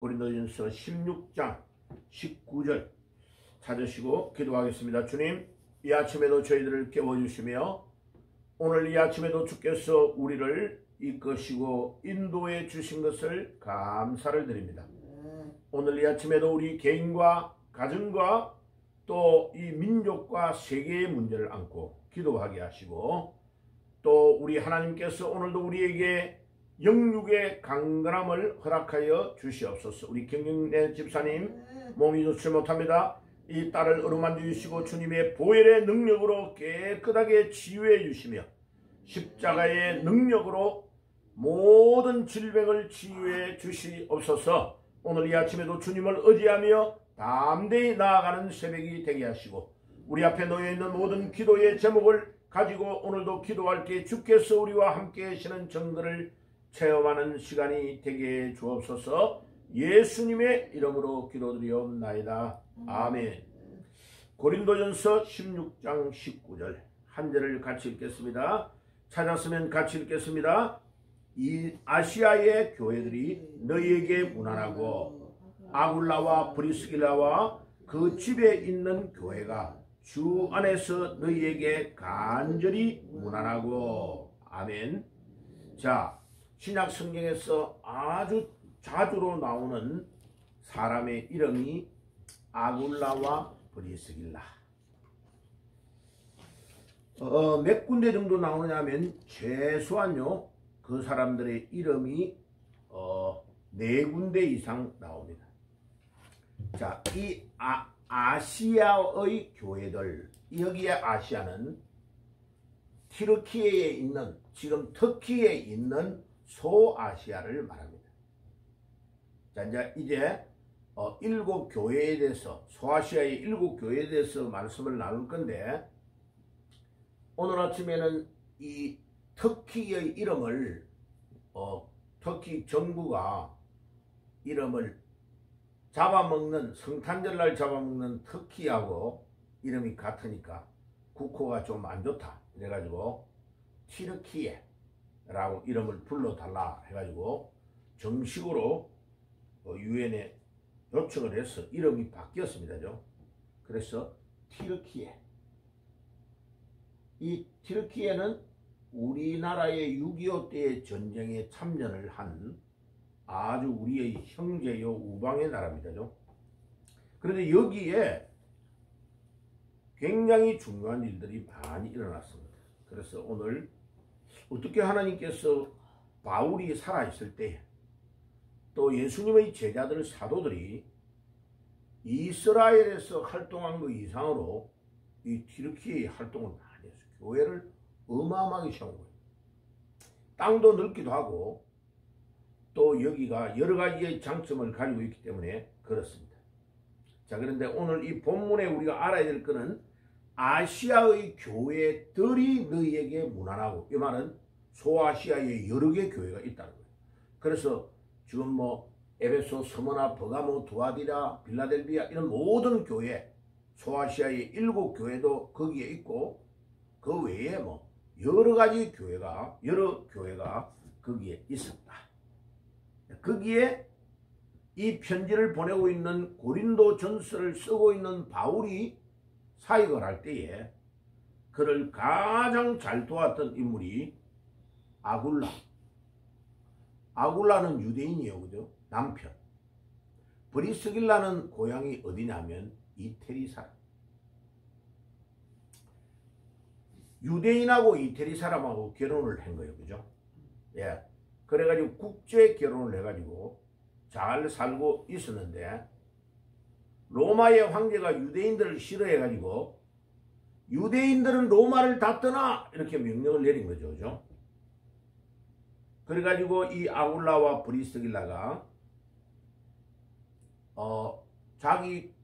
고린도전서 16장 19절 찾으시고 기도하겠습니다. 주님, 이 아침에도 저희들을 깨워주시며 오늘 이 아침에도 주께서 우리를 이끄시고 인도해 주신 것을 감사를 드립니다. 오늘 이 아침에도 우리 개인과 가정과 또 이 민족과 세계의 문제를 안고 기도하게 하시고, 또 우리 하나님께서 오늘도 우리에게 영육의 강건함을 허락하여 주시옵소서. 우리 경영래 집사님 몸이 좋지 못합니다. 이 딸을 어루만져 주시고 주님의 보혈의 능력으로 깨끗하게 치유해 주시며 십자가의 능력으로 모든 질병을 치유해 주시옵소서. 오늘 이 아침에도 주님을 의지하며 담대히 나아가는 새벽이 되게 하시고, 우리 앞에 놓여있는 모든 기도의 제목을 가지고 오늘도 기도할 때 주께서 우리와 함께 하시는 정도를 체험하는 시간이 되게 주옵소서. 예수님의 이름으로 기도드리옵나이다. 아멘. 고린도전서 16장 19절 한 절을 같이 읽겠습니다. 찾았으면 같이 읽겠습니다. 이 아시아의 교회들이 너희에게 무난하고 아굴라와 브리스길라와 그 집에 있는 교회가 주 안에서 너희에게 간절히 무난하고. 아멘. 자, 신약 성경에서 아주 자주로 나오는 사람의 이름이 아굴라와 브리스길라. 몇 군데 정도 나오냐면 최소한요 그 사람들의 이름이 4군데 이상 나옵니다. 자, 이 아시아의 교회들, 여기에 아시아는 티르키예에 있는, 지금 터키에 있는 소아시아를 말합니다. 자, 이제 7교회에 대해서, 소아시아의 7교회에 대해서 말씀을 나눌 건데, 오늘 아침에는 이 터키의 이름을 터키 정부가 이름을 잡아먹는, 성탄절날 잡아먹는 터키하고 이름이 같으니까 국호가 좀 안 좋다 그래가지고 티르키예라고 이름을 불러달라 해가지고 정식으로 유엔에 요청을 해서 이름이 바뀌었습니다. 그래서 티르키예. 이 티르키예는 우리나라의 6.25 때의 전쟁에 참전을 한 아주 우리의 형제요 우방의 나라입니다. 그런데 여기에 굉장히 중요한 일들이 많이 일어났습니다. 그래서 오늘 어떻게 하나님께서 바울이 살아있을 때 또 예수님의 제자들 사도들이 이스라엘에서 활동한 것 이상으로 이 티르키의 활동을 많이 했어요. 교회를 어마어마하게 세운 거예요. 땅도 넓기도 하고 또 여기가 여러 가지의 장점을 가지고 있기 때문에 그렇습니다. 자, 그런데 오늘 이 본문에 우리가 알아야 될 것은 아시아의 교회들이 너희에게 무난하고, 이 말은 소아시아에 여러 개의 교회가 있다는 거예요. 그래서 지금 에베소, 스무나, 버가모, 두아디라, 빌라델비아 이런 모든 교회, 소아시아의 7교회도 거기에 있고, 그 외에 여러 가지 교회가, 여러 교회가 거기에 있었다. 거기에 이 편지를 보내고 있는 고린도전서를 쓰고 있는 바울이 사역을 할 때에 그를 가장 잘 도왔던 인물이 아굴라. 아굴라는 유대인이에요. 그죠? 남편. 브리스길라는 고향이 어디냐면 이태리 사람. 유대인하고 이태리 사람하고 결혼을 한 거예요. 그죠? 예. 그래가지고 국제 결혼을 해가지고 잘 살고 있었는데, 로마의 황제가 유대인들을 싫어해가지고 유대인들은 로마를 다 떠나 이렇게 명령을 내린 거죠. 그죠? 그래가지고 이 아굴라와 브리스길라가 자기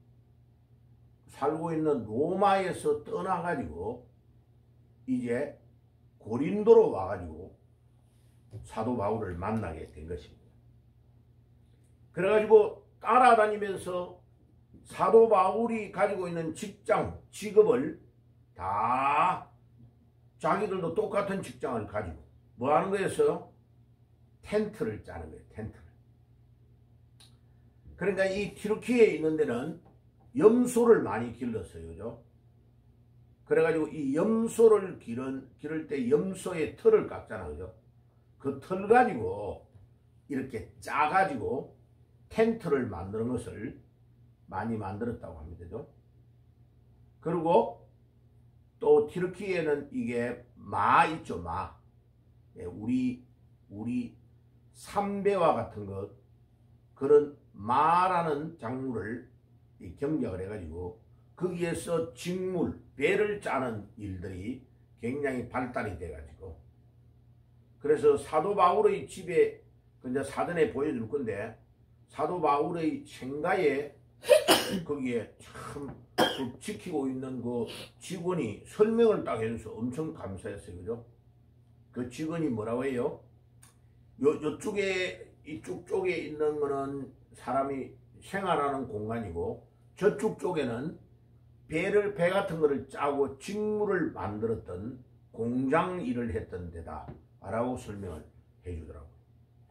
살고 있는 로마에서 떠나가지고 이제 고린도로 와가지고 사도 바울을 만나게 된 것입니다. 그래가지고 따라다니면서 사도 바울이 가지고 있는 직장, 직업을 다 자기들도 똑같은 직장을 가지고 뭐 하는 거였어요? 텐트를 짜는 거예요. 텐트를. 그러니까 이 튀르키예에 있는 데는 염소를 많이 길렀어요. 그죠? 그래가지고 이 염소를 기를 때 염소의 털을 깎잖아. 그죠? 그 털 가지고 이렇게 짜가지고 텐트를 만드는 것을 많이 만들었다고 합니다. 그죠? 그리고 또 튀르키예는 이게 마 있죠. 마. 예, 우리 삼배와 같은 것, 그런 마라는 작물을 경작을 해가지고 거기에서 직물, 배를 짜는 일들이 굉장히 발달이 돼가지고, 그래서 사도 바울의 집에, 이제 사전에 보여줄 건데, 사도 바울의 생가에 거기에 참 지키고 있는 그 직원이 설명을 딱 해줘서 엄청 감사했어요. 그죠? 그 직원이 뭐라고 해요? 요쪽에, 이쪽 쪽에 있는 거는 사람이 생활하는 공간이고, 저쪽 쪽에는 배 같은 거를 짜고 직물을 만들었던 공장 일을 했던 데다 라고 설명을 해주더라고요.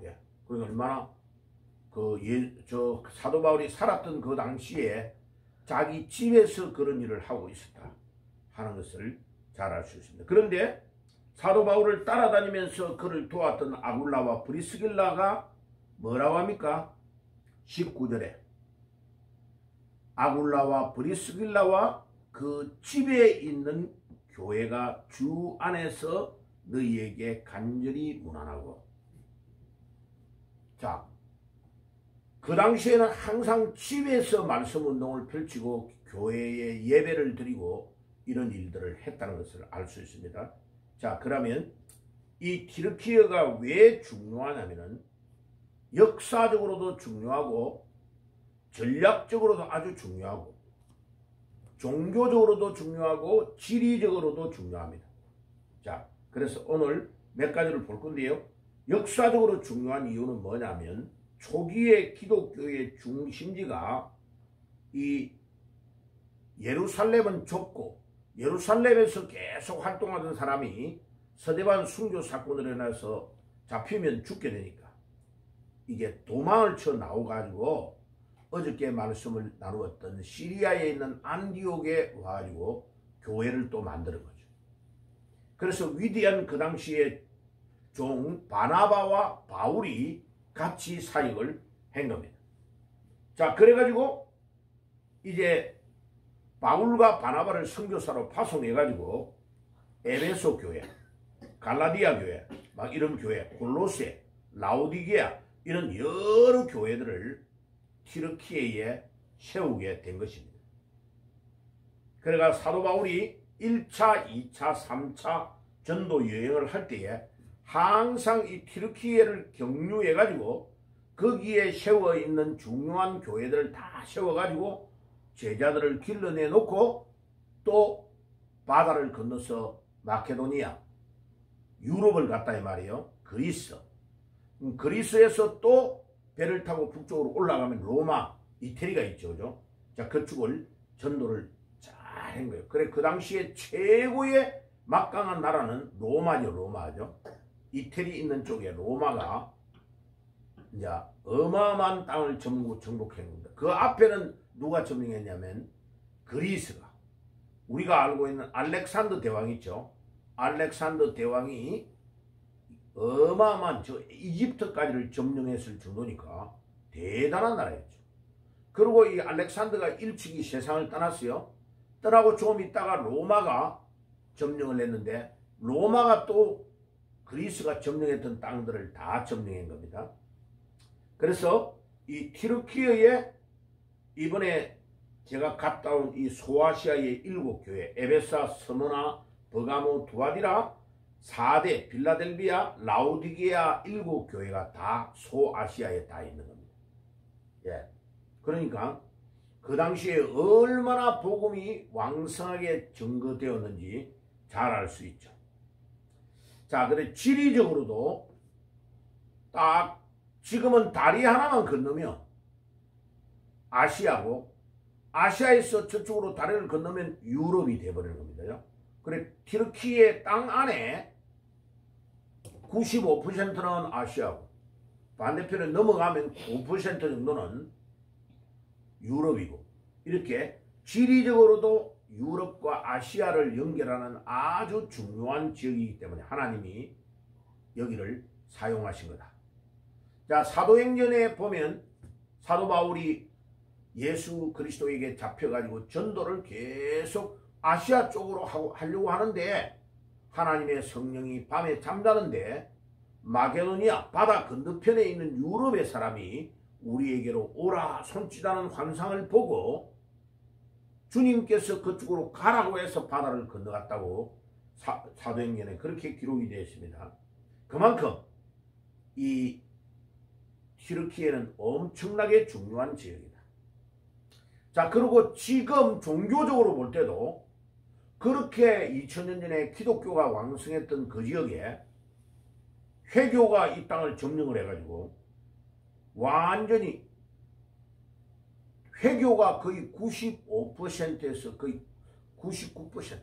예. 그러니까 얼마나 저 사도 바울이 살았던 그 당시에 자기 집에서 그런 일을 하고 있었다 하는 것을 잘 알 수 있습니다. 그런데 사도 바울을 따라다니면서 그를 도왔던 아굴라와 브리스길라가 뭐라고 합니까? 19절에 아굴라와 브리스길라와 그 집에 있는 교회가 주 안에서 너희에게 간절히 문안하고. 자, 그 당시에는 항상 집에서 말씀 운동을 펼치고 교회에 예배를 드리고 이런 일들을 했다는 것을 알 수 있습니다. 자, 그러면 이 튀르키예가 왜 중요하냐면은 역사적으로도 중요하고 전략적으로도 아주 중요하고 종교적으로도 중요하고 지리적으로도 중요합니다. 자, 그래서 오늘 몇 가지를 볼 건데요. 역사적으로 중요한 이유는 뭐냐면 초기의 기독교의 중심지가 이 예루살렘은 좁고 예루살렘에서 계속 활동하던 사람이 서대반 순교 사건으로 인해서 잡히면 죽게 되니까 이게 도망을 쳐 나와가지고 어저께 말씀을 나누었던 시리아에 있는 안디옥에 와가지고 교회를 또 만드는 거죠. 그래서 위대한 그 당시에 종 바나바와 바울이 같이 사역을 한 겁니다. 자, 그래가지고 이제 바울과 바나바를 선교사로 파송해가지고 에베소 교회, 갈라디아 교회, 막 이런 교회, 골로새, 라오디게아 이런 여러 교회들을 튀르키예에 세우게 된 것입니다. 그러니까 사도 바울이 1차, 2차, 3차 전도 여행을 할 때에 항상 이 튀르키예를 경유해가지고 거기에 세워 있는 중요한 교회들을 다 세워가지고 제자들을 길러내 놓고 또 바다를 건너서 마케도니아, 유럽을 갔다 이 말이에요. 그리스. 그리스에서 또 배를 타고 북쪽으로 올라가면 로마, 이태리가 있죠. 그죠? 자, 그쪽을 전도를 잘 한 거예요. 그래, 그 당시에 최고의 막강한 나라는 로마죠. 로마죠. 이태리 있는 쪽에 로마가 이제 어마어마한 땅을 정복한 겁니다. 그 앞에는 누가 점령했냐면 그리스가, 우리가 알고 있는 알렉산더 대왕 있죠. 알렉산더 대왕이 어마어마한 저 이집트까지를 점령했을 정도니까 대단한 나라였죠. 그리고 이 알렉산더가 일찍이 세상을 떠났어요. 떠나고 좀 있다가 로마가 점령을 했는데 로마가 또 그리스가 점령했던 땅들을 다 점령한 겁니다. 그래서 이 튀르키예에 이번에 제가 갔다 온 이 소아시아의 7교회, 에베사, 스무나, 버가모, 두아디라, 4대, 빌라델비아, 라오디게아 7교회가 다 소아시아에 다 있는 겁니다. 예. 그러니까 그 당시에 얼마나 복음이 왕성하게 증거되었는지 잘 알 수 있죠. 자, 그래 지리적으로도 딱 지금은 다리 하나만 건너면 아시아고, 아시아에서 저쪽으로 다리를 건너면 유럽이 돼버리는 겁니다. 그래 튀르키예 땅 안에 95%는 아시아고 반대편에 넘어가면 9% 정도는 유럽이고, 이렇게 지리적으로도 유럽과 아시아를 연결하는 아주 중요한 지역이기 때문에 하나님이 여기를 사용하신 거다. 자, 사도행전에 보면 사도 바울이 예수 그리스도에게 잡혀가지고 전도를 계속 아시아 쪽으로 하려고 하는데, 하나님의 성령이 밤에 잠자는데 마게도니아 바다 건너편에 있는 유럽의 사람이 우리에게로 오라 손짓하는 환상을 보고 주님께서 그쪽으로 가라고 해서 바다를 건너갔다고 사도행전에 그렇게 기록이 되어 있습니다. 그만큼 이 튀르키예는 엄청나게 중요한 지역이다. 자, 그리고 지금 종교적으로 볼 때도 그렇게 2000년 전에 기독교가 왕성했던 그 지역에 회교가 이 땅을 점령을 해가지고 완전히 회교가 거의 95%에서 거의 99%,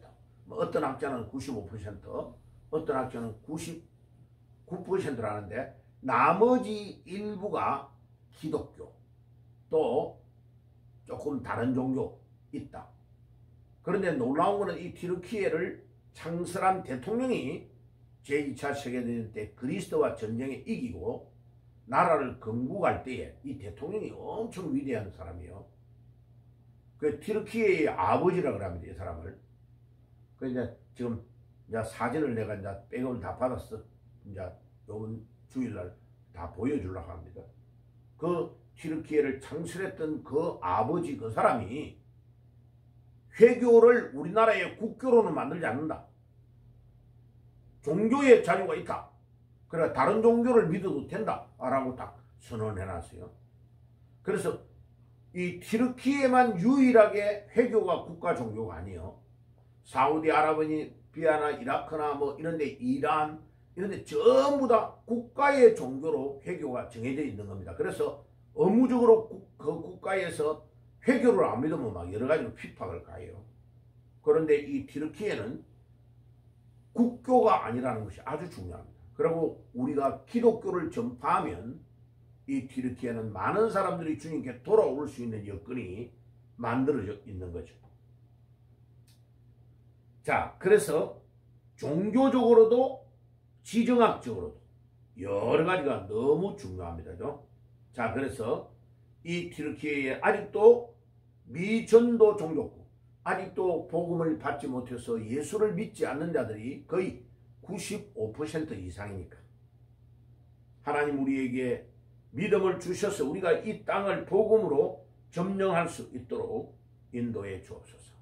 어떤 학자는 95%, 어떤 학자는 99%라는데 나머지 일부가 기독교, 또 조금 다른 종교 있다. 그런데 놀라운 것은 이 튀르키예를 창설한 대통령이 제2차 세계대전 때 그리스도와 전쟁에 이기고 나라를 건국할 때에 이 대통령이 엄청 위대한 사람이에요. 그 튀르키예의 아버지라고 합니다. 이 사람을. 그 이제 지금 이제 사진을 내가 이제 백업을 다 받았어. 이제 이번 주일날 다 보여주려고 합니다. 그 튀르키예를 창설했던 그 아버지 그 사람이 회교를 우리나라의 국교로는 만들지 않는다. 종교의 자유가 있다. 그래 다른 종교를 믿어도 된다 라고 딱 선언해놨어요. 그래서 이 튀르키예만 유일하게 회교가 국가 종교가 아니에요. 사우디아라비아나 이라크나 뭐 이런데 이란 이런데 전부 다 국가의 종교로 회교가 정해져 있는 겁니다. 그래서 의무적으로 그 국가에서 회교를 안 믿으면 막 여러 가지로 핍박을 가해요. 그런데 이 튀르키예는 국교가 아니라는 것이 아주 중요합니다. 그리고 우리가 기독교를 전파하면 이 튀르키예는 많은 사람들이 주님께 돌아올 수 있는 여건이 만들어져 있는 거죠. 자, 그래서 종교적으로도 지정학적으로도 여러 가지가 너무 중요합니다. 자, 그래서 이 튀르키예에 아직도 미전도 종교국, 아직도 복음을 받지 못해서 예수를 믿지 않는 자들이 거의 95% 이상이니까 하나님 우리에게 믿음을 주셔서 우리가 이 땅을 복음으로 점령할 수 있도록 인도해 주옵소서.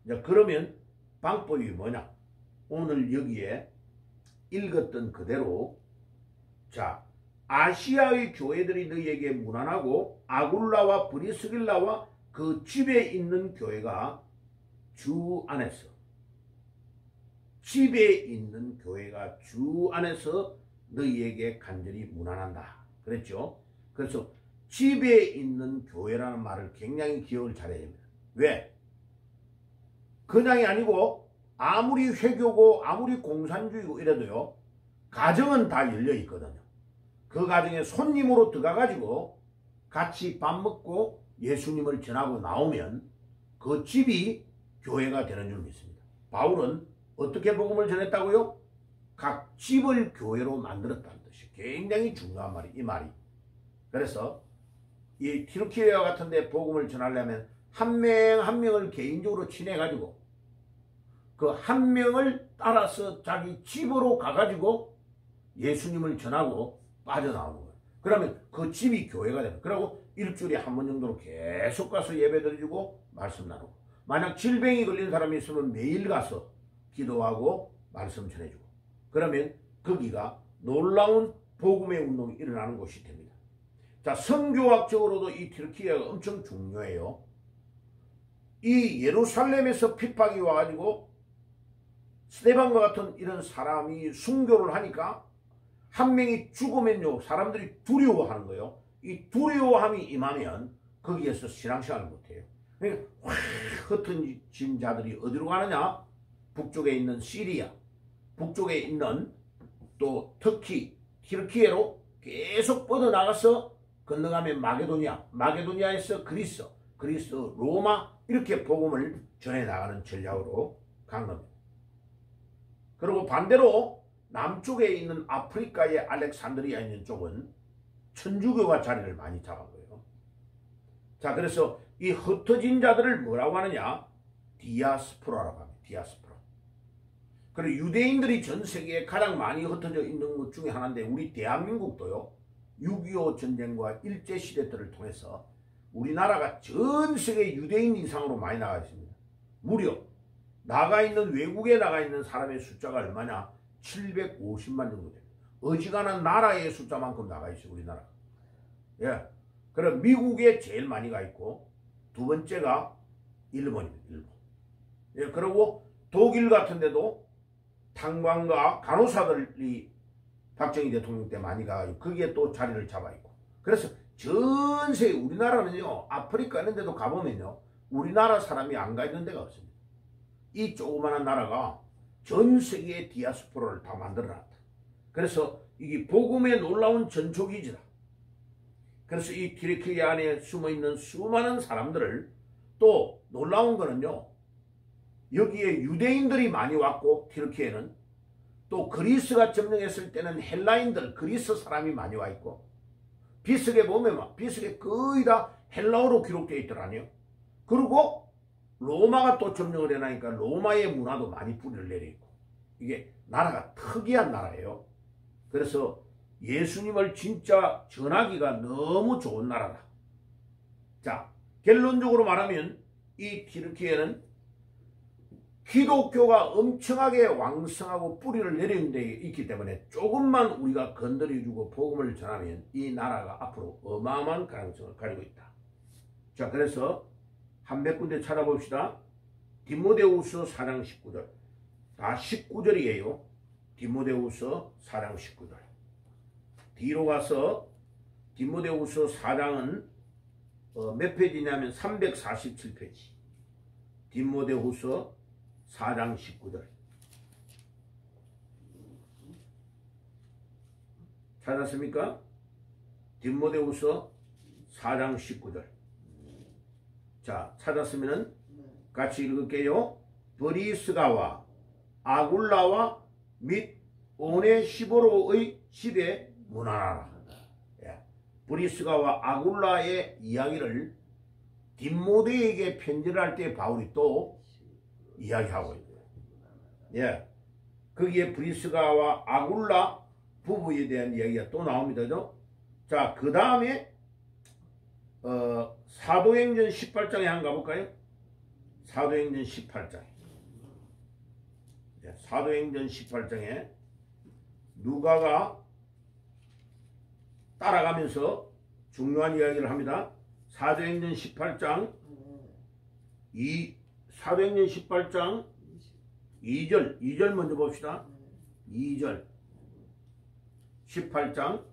이제 그러면 방법이 뭐냐? 오늘 여기에 읽었던 그대로, 자, 아시아의 교회들이 너희에게 무난하고 아굴라와 브리스길라와 그 집에 있는 교회가 주 안에서, 집에 있는 교회가 주 안에서 너희에게 간절히 무난한다 그랬죠. 그래서 집에 있는 교회라는 말을 굉장히 기억을 잘해야 됩니다. 왜? 그냥이 아니고 아무리 회교고 아무리 공산주의고 이래도요, 가정은 다 열려 있거든요. 그 가정에 손님으로 들어가가지고 같이 밥 먹고 예수님을 전하고 나오면 그 집이 교회가 되는 줄 믿습니다. 바울은 어떻게 복음을 전했다고요? 각 집을 교회로 만들었다는 뜻이 굉장히 중요한 말이 이 말이. 그래서 이 튀르키예와 같은 데 복음을 전하려면 한 명 한 명을 개인적으로 친해가지고 그 한 명을 따라서 자기 집으로 가가지고 예수님을 전하고 빠져나오는 거예요. 그러면 그 집이 교회가 되는 거예요. 그리고 일주일에 한 번 정도로 계속 가서 예배드리고 말씀 나누고, 만약 질병이 걸린 사람이 있으면 매일 가서 기도하고 말씀 전해주고, 그러면 거기가 놀라운 복음의 운동이 일어나는 곳이 됩니다. 자, 선교학적으로도 이 튀르키예가 엄청 중요해요. 이 예루살렘에서 핍박이 와가지고 스데반과 같은 이런 사람이 순교를 하니까 한 명이 죽으면요 사람들이 두려워하는 거예요. 이 두려워함이 임하면 거기에서 신앙생활을 못해요. 그러니까 흩어진 자들이 어디로 가느냐? 북쪽에 있는 시리아, 북쪽에 있는 또 터키, 튀르키예로 계속 뻗어나가서 건너가면 마게도니아, 마게도니아에서 그리스, 그리스, 로마 이렇게 복음을 전해 나가는 전략으로 간 겁니다. 그리고 반대로 남쪽에 있는 아프리카의 알렉산드리아 있는 쪽은 천주교가 자리를 많이 잡은 거예요. 자, 그래서 이 흩어진 자들을 뭐라고 하느냐? 디아스포라라고 합니다. 디아스포라. 그리고 유대인들이 전 세계에 가장 많이 흩어져 있는 것 중에 하나인데 우리 대한민국도요. 6.25 전쟁과 일제시대 때를 통해서 우리나라가 전 세계 유대인 이상으로 많이 나가 있습니다. 무려 외국에 나가 있는 사람의 숫자가 얼마냐? 750만 정도 됩니다. 어지간한 나라의 숫자만큼 나가 있어요. 우리나라. 예. 그럼 미국에 제일 많이 가 있고 두 번째가 일본입니다. 일본. 예. 그리고 독일 같은 데도 탄광과 간호사들이 박정희 대통령 때 많이 가가지고 거기에 또 자리를 잡아 있고. 그래서 전 세계 우리나라는요. 아프리카 이런 데도 가보면요. 우리나라 사람이 안 가 있는 데가 없습니다. 이 조그마한 나라가 전 세계의 디아스포라를 다 만들어놨다. 그래서 이게 복음의 놀라운 전초기지다. 그래서 이 튀르키예 안에 숨어있는 수많은 사람들을 또 놀라운 거는요. 여기에 유대인들이 많이 왔고 튀르키예는 또 그리스가 점령했을 때는 헬라인들 그리스 사람이 많이 와 있고 비석에 보면 비석에 거의 다 헬라어로 기록되어 있더라니요. 그리고 로마가 또 점령을 해나니까 로마의 문화도 많이 뿌리를 내려있고 이게 나라가 특이한 나라예요. 그래서 예수님을 진짜 전하기가 너무 좋은 나라다. 자, 결론적으로 말하면 이 튀르키예는 기독교가 엄청나게 왕성하고 뿌리를 내리는 데 있기 때문에 조금만 우리가 건드려주고 복음을 전하면 이 나라가 앞으로 어마어마한 가능성을 가지고 있다. 자, 그래서 한 몇 군데 찾아봅시다. 디모데후서 4장 19절. 다 19절이에요. 디모데후서 4장 19절. 뒤로 가서 디모데후서 4장은 몇 페이지냐면 347페이지. 디모데후서 4장 19절. 찾았습니까? 디모데후서 4장 19절. 자, 찾았으면은 같이 읽을게요. 브리스가와 아굴라와 및 오네시보로의 집에 문안하라. 예. 브리스가와 아굴라의 이야기를 디모데에게 편지를 할 때 바울이 또 이야기하고 있어요. 예. 거기에 브리스가와 아굴라 부부에 대한 이야기가 또 나옵니다. 자, 그 다음에 사도행전 18장에 한번 가볼까요? 사도행전 18장. 네, 사도행전 18장에 누가가 따라가면서 중요한 이야기를 합니다. 사도행전 18장 사도행전 18장 2절 먼저 봅시다. 2절 18장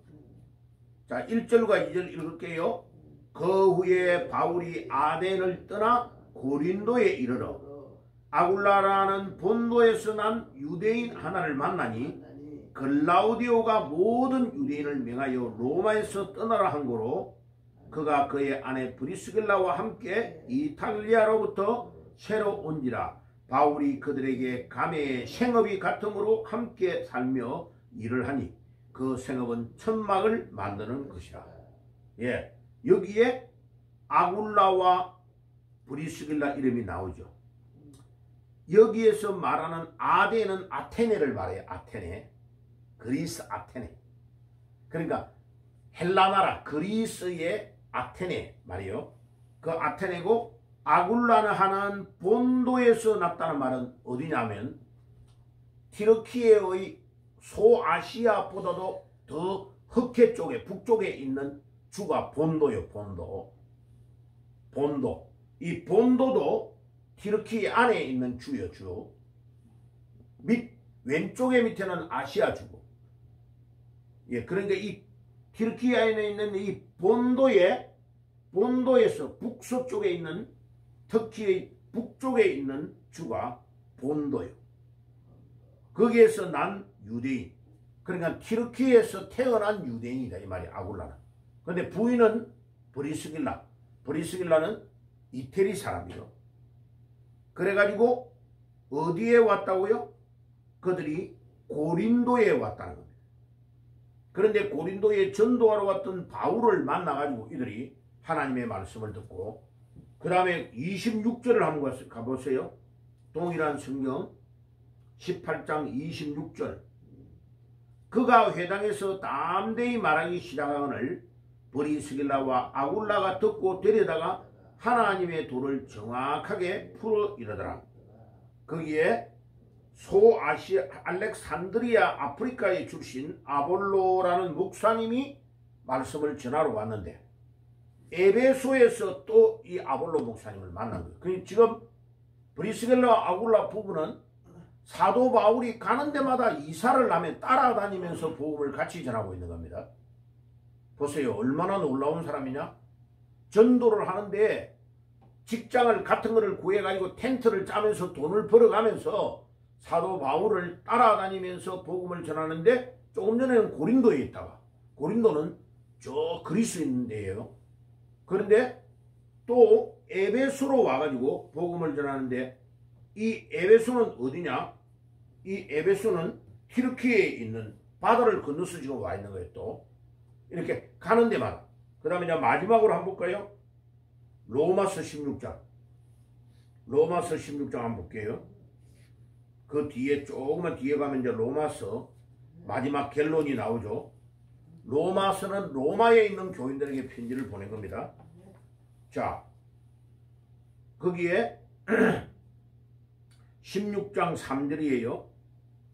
자 1절과 2절 읽을게요. 그 후에 바울이 아덴을 떠나 고린도에 이르러 아굴라라는 본도에서 난 유대인 하나를 만나니 글라우디오가 모든 유대인을 명하여 로마에서 떠나라 한 거로 그가 그의 아내 브리스길라와 함께 이탈리아로부터 새로 온지라 바울이 그들에게 가매의 생업이 같음으로 함께 살며 일을 하니 그 생업은 천막을 만드는 것이라. 예, 여기에 아굴라와 브리스길라 이름이 나오죠. 여기에서 말하는 아덴은 아테네를 말해요. 아테네. 그리스 아테네. 그러니까 헬라나라 그리스의 아테네 말이요. 그 아테네고 아굴라는 하는 본도에서 났다는 말은 어디냐면 튀르키예의 소아시아보다도 더 흑해 쪽에 북쪽에 있는 주가 본도요. 본도. 이 본도도 튀르키예 안에 있는 주요. 주. 왼쪽에 밑에는 아시아 주고. 예, 그러니까 이 튀르키예 안에 있는 이 본도에서 북서쪽에 있는 터키의 북쪽에 있는 주가 본도요. 거기에서 난 유대인. 그러니까 튀르키예에서 태어난 유대인이다 이 말이 아굴라는. 근데 부인은 브리스길라. 브리스길라는 이태리 사람이요. 그래가지고 어디에 왔다고요? 그들이 고린도에 왔다는 겁니다. 그런데 고린도에 전도하러 왔던 바울을 만나가지고 이들이 하나님의 말씀을 듣고 그 다음에 26절을 한번 가보세요. 동일한 성경 18장 26절. 그가 회당에서 담대히 말하기 시작하거늘 브리스길라와 아굴라가 듣고 데려다가 하나님의 도를 정확하게 풀어 이르더라. 거기에 알렉산드리아 아프리카의 출신 아볼로라는 목사님이 말씀을 전하러 왔는데 에베소에서 또 이 아볼로 목사님을 만난 거예요. 그러니까 지금 브리스길라 아굴라 부부는 사도 바울이 가는 데마다 이사를 하면 따라다니면서 복음을 같이 전하고 있는 겁니다. 보세요. 얼마나 놀라운 사람이냐. 전도를 하는데 직장을 같은 거를 구해가지고 텐트를 짜면서 돈을 벌어가면서 사도 바울을 따라다니면서 복음을 전하는데 조금 전에는 고린도에 있다가 고린도는 저 그리스 있는 데예요. 그런데 또 에베소로 와가지고 복음을 전하는데 이 에베소는 어디냐? 이 에베소는 튀르키예에 있는 바다를 건너서 지금 와 있는 거예요. 또 이렇게 가는 데마다. 그 다음에 이제 마지막으로 한번 볼까요? 로마서 16장. 로마서 16장 한번 볼게요. 그 뒤에 조금만 뒤에 가면 이제 로마서 마지막 결론이 나오죠. 로마서는 로마에 있는 교인들에게 편지를 보낸 겁니다. 자, 거기에 16장 3절이에요.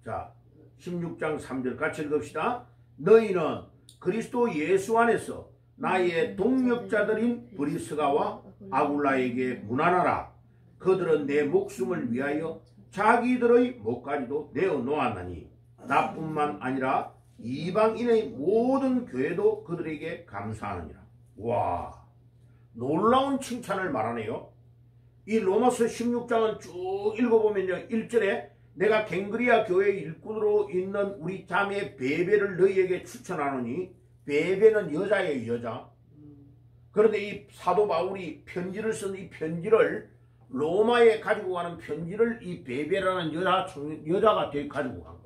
자, 16장 3절 같이 읽읍시다. 너희는 그리스도 예수 안에서 나의 동역자들인 브리스가와 아굴라에게 문안하라. 그들은 내 목숨을 위하여 자기들의 목까지도 내어놓았나니 나뿐만 아니라 이방인의 모든 교회도 그들에게 감사하느니라. 와, 놀라운 칭찬을 말하네요. 이 로마서 16장은 쭉 읽어보면요. 1절에 내가 갱그리아 교회 일꾼으로 있는 우리 자매 베베를 너희에게 추천하노니 베베는 여자예요. 여자. 그런데 이 사도 바울이 편지를 쓴 이 편지를 로마에 가지고 가는 편지를 이 베베라는 여자가 가지고 간 거예요.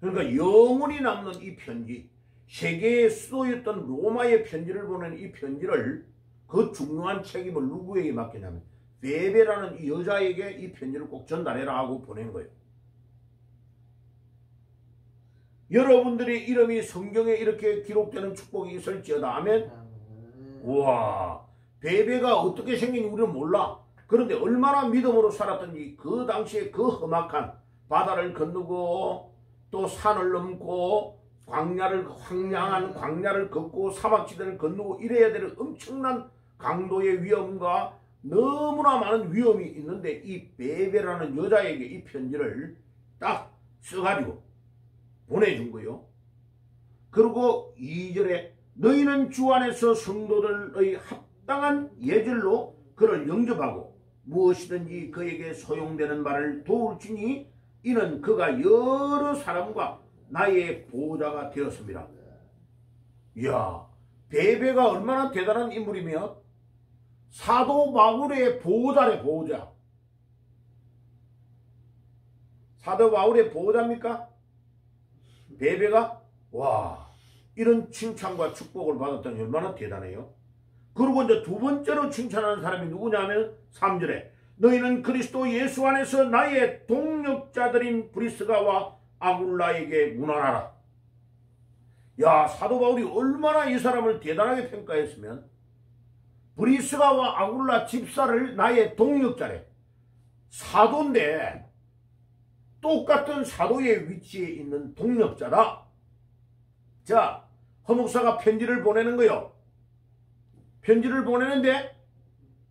그러니까 영원히 남는 이 편지, 세계의 수도였던 로마의 편지를 보낸 이 편지를 그 중요한 책임을 누구에게 맡기냐면 베베라는 이 여자에게 이 편지를 꼭 전달해라 하고 보낸 거예요. 여러분들의 이름이 성경에 이렇게 기록되는 축복이 있을지어다. 아멘. 우와, 베베가 어떻게 생긴지 우리는 몰라. 그런데 얼마나 믿음으로 살았던지 그 당시에 그 험악한 바다를 건너고 또 산을 넘고 황량한 광야를 걷고 사막지대를 건너고 이래야 될 엄청난 강도의 위험과 너무나 많은 위험이 있는데 이 베베라는 여자에게 이 편지를 딱 써가지고 보내준 거요. 그리고 2절에 너희는 주 안에서 성도들의 합당한 예절로 그를 영접하고 무엇이든지 그에게 소용되는 말을 도울지니 이는 그가 여러 사람과 나의 보호자가 되었습니다. 이야, 베베가 얼마나 대단한 인물이며 사도 바울의 보호자래. 보호자. 사도 바울의 보호자입니까? 베베가? 와, 이런 칭찬과 축복을 받았다니 얼마나 대단해요. 그리고 이제 두 번째로 칭찬하는 사람이 누구냐면 3절에 너희는 그리스도 예수 안에서 나의 동역자들인 브리스가와 아굴라에게 문안하라. 야, 사도 바울이 얼마나 이 사람을 대단하게 평가했으면 브리스가와 아굴라 집사를 나의 동역자래. 사도인데 똑같은 사도의 위치에 있는 동역자다. 자, 허목사가 편지를 보내는 거요. 편지를 보내는데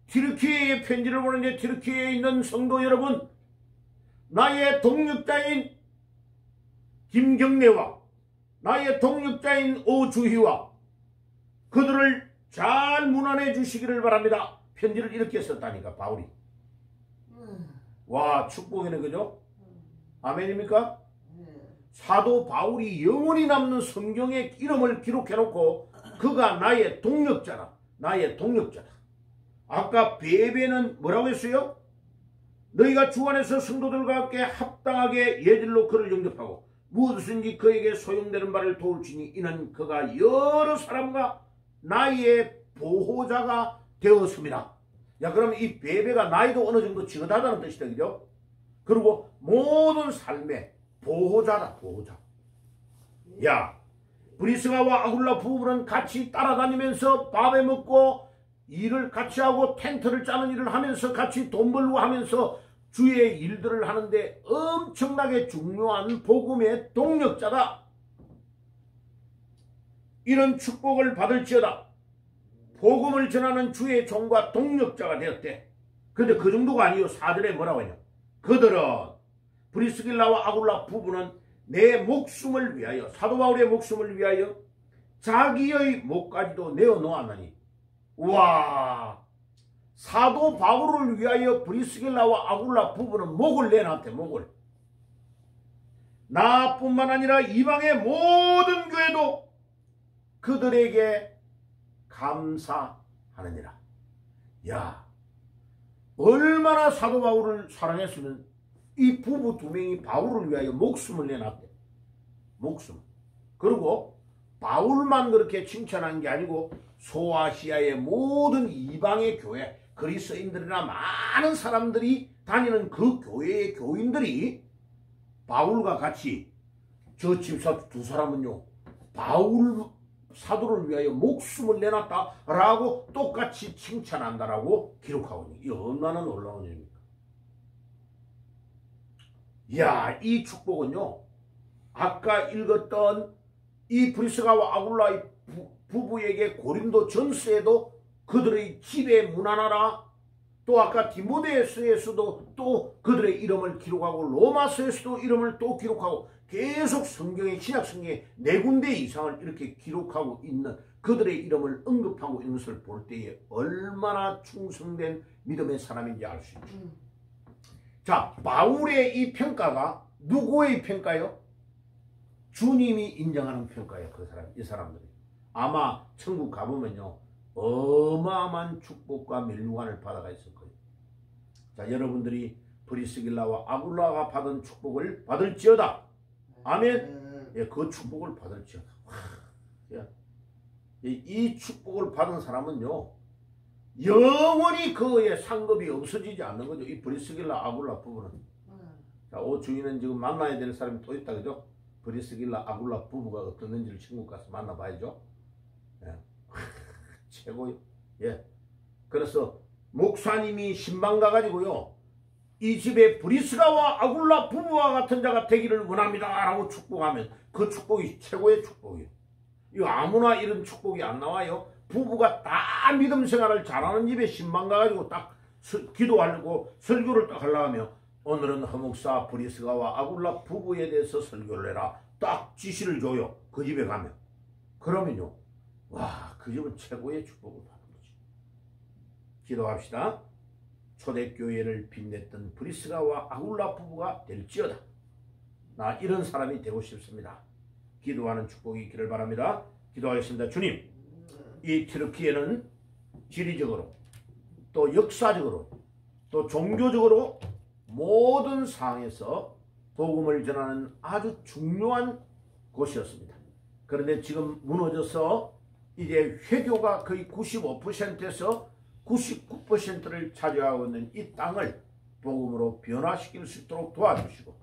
튀르키예에 편지를 보내는데 튀르키예에 있는 성도 여러분, 나의 동역자인 김경래와 나의 동역자인 오주희와 그들을 잘 문안해 주시기를 바랍니다. 편지를 이렇게 썼다니까 바울이. 와, 축복이네. 그죠? 아멘입니까? 사도 바울이 영원히 남는 성경의 이름을 기록해 놓고 그가 나의 동역자다. 나의 동역자다. 아까 베베는 뭐라고 했어요? 너희가 주 안에서 성도들과 함께 합당하게 예절로 그를 영접하고 무엇이든지 그에게 소용되는 바를 도울지니 이는 그가 여러 사람과 나의 보호자가 되었습니다. 야, 그러면 이 베베가 나이도 어느 정도 지긋하다는 뜻이다, 그죠? 그리고 모든 삶의 보호자다, 보호자. 야, 브리스가와 아굴라 부부는 같이 따라다니면서 밥에 먹고 일을 같이 하고 텐트를 짜는 일을 하면서 같이 돈 벌고 하면서 주의 일들을 하는데 엄청나게 중요한 복음의 동력자다. 이런 축복을 받을지어다. 복음을 전하는 주의 종과 동력자가 되었대. 근데 그 정도가 아니요. 4절에 뭐라고 하냐. 그들은 브리스길라와 아굴라 부부는 내 목숨을 위하여, 사도 바울의 목숨을 위하여 자기의 목까지도 내어놓았나니. 와, 사도 바울을 위하여 브리스길라와 아굴라 부부는 목을 내놨대. 목을. 나뿐만 아니라 이방의 모든 교회도 그들에게 감사하느니라. 야, 얼마나 사도 바울을 사랑했으면 이 부부 두 명이 바울을 위하여 목숨을 내놨대. 목숨. 그리고 바울만 그렇게 칭찬한 게 아니고 소아시아의 모든 이방의 교회, 그리스도인들이나 많은 사람들이 다니는 그 교회의 교인들이 바울과 같이 저 집사 두 사람은요, 바울 사도를 위하여 목숨을 내놨다라고 똑같이 칭찬한다라고 기록하고 있는, 이 얼마나 놀라운 일입니까? 이야, 이 축복은요, 아까 읽었던 이 브리스가와 아굴라의 부부에게 고린도 전서에도 그들의 집에 문안하라, 또 아까 디모데서에서도 또 그들의 이름을 기록하고 로마서에서도 이름을 또 기록하고 계속 성경의, 신약 성경에 4군데 이상을 이렇게 기록하고 있는 그들의 이름을 언급하고 있는 것을 볼 때에 얼마나 충성된 믿음의 사람인지 알 수 있죠. 자, 바울의 이 평가가 누구의 평가요? 주님이 인정하는 평가예요. 그 사람, 이 사람들이. 아마 천국 가보면요, 어마어마한 축복과 멸류관을 받아가 있을 거예요. 자, 여러분들이 브리스길라와 아굴라가 받은 축복을 받을지어다. 아멘. 예, 그 축복을 받을지어다. 이 축복을 받은 사람은요, 영원히 그의 상급이 없어지지 않는 거죠. 이 브리스길라 아굴라 부부는. 자, 주인은 지금 만나야 될 사람이 또 있다, 그죠? 브리스길라 아굴라 부부가 어떻는지를 천국 가서 만나봐야죠. 예. 최고요. 예. 그래서 목사님이 신방 가가지고요, 이 집에 브리스가와 아굴라 부부와 같은 자가 되기를 원합니다 라고 축복하면 그 축복이 최고의 축복이에요. 이거 아무나 이런 축복이 안 나와요. 부부가 다 믿음 생활을 잘하는 집에 신방 가가지고 딱 기도하려고 설교를 딱 하려고 하면, 오늘은 허목사 브리스가와 아굴라 부부에 대해서 설교를 해라, 딱 지시를 줘요. 그 집에 가면. 그러면요, 와, 그 집은 최고의 축복을 받는 거지. 기도합시다. 초대교회를 빛냈던 브리스가와 아굴라 부부가 될지어다. 나 이런 사람이 되고 싶습니다. 기도하는 축복이 있기를 바랍니다. 기도하겠습니다. 주님, 이 튀르키예는 지리적으로 또 역사적으로 또 종교적으로 모든 상황에서 복음을 전하는 아주 중요한 곳이었습니다. 그런데 지금 무너져서 이제 회교가 거의 95%에서 99%를 차지하고 있는 이 땅을 복음으로 변화시킬 수 있도록 도와주시고,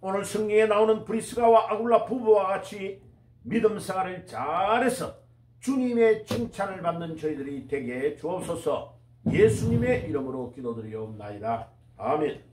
오늘 성경에 나오는 브리스가와 아굴라 부부와 같이 믿음 생활을 잘해서 주님의 칭찬을 받는 저희들이 되게 주옵소서. 예수님의 이름으로 기도드리옵나이다. 아멘.